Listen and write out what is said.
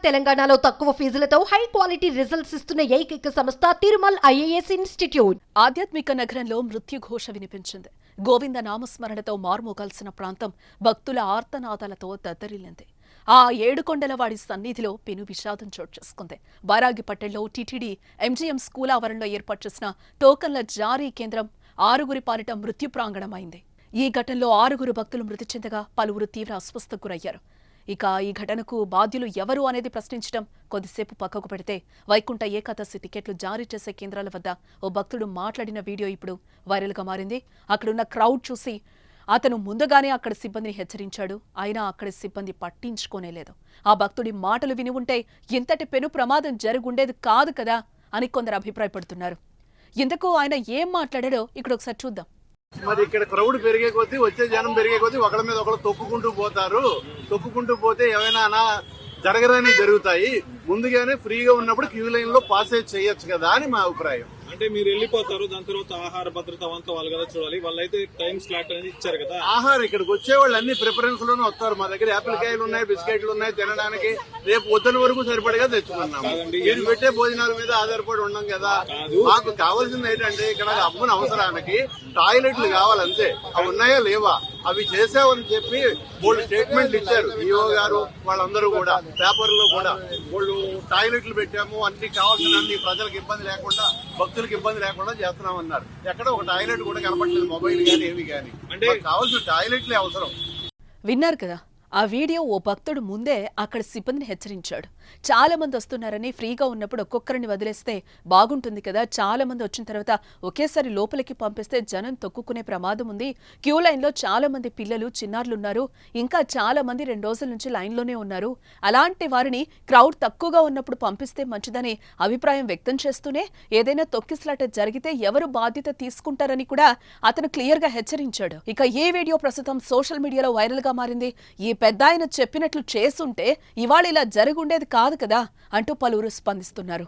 తెలంగాణలో తక్కువ ఫీజులతో high quality results ఇస్తున్న ఏకైక సంస్థ తిరుమల్ ఐఏఎస్ ఇన్స్టిట్యూట్. ఆధ్యాత్మిక నగరంలో మృత్యుఘోష వినిపించింది. గోవింద నామస్మరణతో మారుమోగాల్సిన ప్రాంతం భక్తుల ఆర్తనాదాలతో దద్దరిల్లింది. ఆ ఏడుకొండలవాడి సన్నిధిలో పెను విషాదం చోటు చేసుకుంది. బారాగిపట్టెల్లో టీటీడీ ఎంజీఎం స్కూల్ ఆవరణలో ఏర్పాటు చేసిన టోకన్ల జారీ కేంద్రం 6 పాలిట మృత్యు ప్రాంగణమైంది. ఈ ఘటనలో 6 భక్తులు మృతి చెందగా పలువురు తీవ్ర అస్వస్థకు గురయ్యారు. ఇక ఈ ఘటనకు బాధ్యులు ఎవరు అనేది ప్రశ్నించడం కొద్దిసేపు పక్కకు పెడితే వైకుంఠ ఏకాదశి టికెట్లు జారీ చేసే కేంద్రాల వద్ద ఓ భక్తుడు మాట్లాడిన వీడియో ఇప్పుడు వైరల్గా మారింది. అక్కడున్న క్రౌడ్ చూసి అతను ముందుగానే అక్కడ సిబ్బందిని హెచ్చరించాడు. అయినా అక్కడి సిబ్బంది పట్టించుకోనేలేదు. ఆ భక్తుడి మాటలు విని ఉంటే ఇంతటి పెను ప్రమాదం జరుగుండేది కాదు కదా అని కొందరు అభిప్రాయపడుతున్నారు. ఇంతకు ఆయన ఏం మాట్లాడాడో ఇక్కడ ఒకసారి చూద్దాం. మరి ఇక్కడ క్రౌడ్ పెరిగే కొద్దీ, వచ్చే జనం పెరిగే కొద్దీ ఒకళ్ళ మీద ఒకళ్ళు తొక్కుకుంటూ పోతారు. తొక్కుకుంటూ పోతే ఏమైనా జరగరాని జరుగుతాయి. ముందుగానే ఫ్రీగా ఉన్నప్పుడు క్యూ లైన్ లో పాసేజ్ చేయొచ్చు కదా అని మా అభిప్రాయం. అంటే మీరు వెళ్ళిపోతారు, దాని తర్వాత ఆహార భద్రత అంతా వాళ్ళు కదా చూడాలి. వాళ్ళైతే టైం స్లాట్ అనేది ఇచ్చారు కదా. ఆహారం ఇక్కడికి వచ్చే వాళ్ళు అన్ని ప్రిఫరెన్స్ లోనే వస్తారు. మా దగ్గర యాపిల్ కాయలు ఉన్నాయి, బిస్కెట్లు ఉన్నాయి తినడానికి. రేపు పొద్దున వరకు సరిపడగా తెచ్చుకున్నాము. మీరు పెట్టే భోజనాల మీద ఆధారపడి ఉన్నాం కదా. మాకు కావాల్సింది ఏంటంటే ఇక్కడ అమ్మని అవసరానికి టాయిలెట్లు కావాలంతే. అవి ఉన్నాయా లేవా అవి చేసామని చెప్పి వాళ్ళు స్టేట్మెంట్లు ఇచ్చారు. ఈఓ గారు వాళ్ళందరూ కూడా పేపర్లో కూడా వాళ్ళు టాయిలెట్లు పెట్టాము, అన్ని కావాల్సిన అన్ని ప్రజలకు ఇబ్బంది లేకుండా, భక్తులకు ఇబ్బంది లేకుండా చేస్తున్నామన్నారు. ఎక్కడ ఒక టాయిలెట్ కూడా కనపడలేదు, మొబైల్ కానీ ఏవి కానీ. అంటే కావాల్సిన టాయిలెట్లే అవసరం. విన్నారు కదా, ఆ వీడియో ఓ భక్తుడు ముందే అక్కడ సిబ్బందిని హెచ్చరించాడు. చాలా మంది వస్తున్నారని, ఫ్రీగా ఉన్నప్పుడు ఒక్కొక్కరిని వదిలేస్తే బాగుంటుంది కదా, చాలా మంది వచ్చిన తర్వాత ఒకేసారి లోపలికి పంపిస్తే జనం తొక్కుకునే ప్రమాదం ఉంది. క్యూ లైన్లో చాలా మంది పిల్లలు, చిన్నారులున్నారు. ఇంకా చాలా మంది 2 రోజుల నుంచి లైన్లోనే ఉన్నారు. అలాంటి వారిని క్రౌడ్ తక్కువగా ఉన్నప్పుడు పంపిస్తే మంచిదని అభిప్రాయం వ్యక్తం చేస్తూనే ఏదైనా తొక్కిసలాట జరిగితే ఎవరు బాధ్యత తీసుకుంటారని కూడా అతను క్లియర్గా హెచ్చరించాడు. ఇక ఈ వీడియో ప్రస్తుతం సోషల్ మీడియాలో వైరల్గా మారింది. ఈ పెద్దాయన చెప్పినట్లు చేసుంటే ఇవాళ ఇలా జరుగుండేది కాదు కదా అంటూ పలువురు స్పందిస్తున్నారు.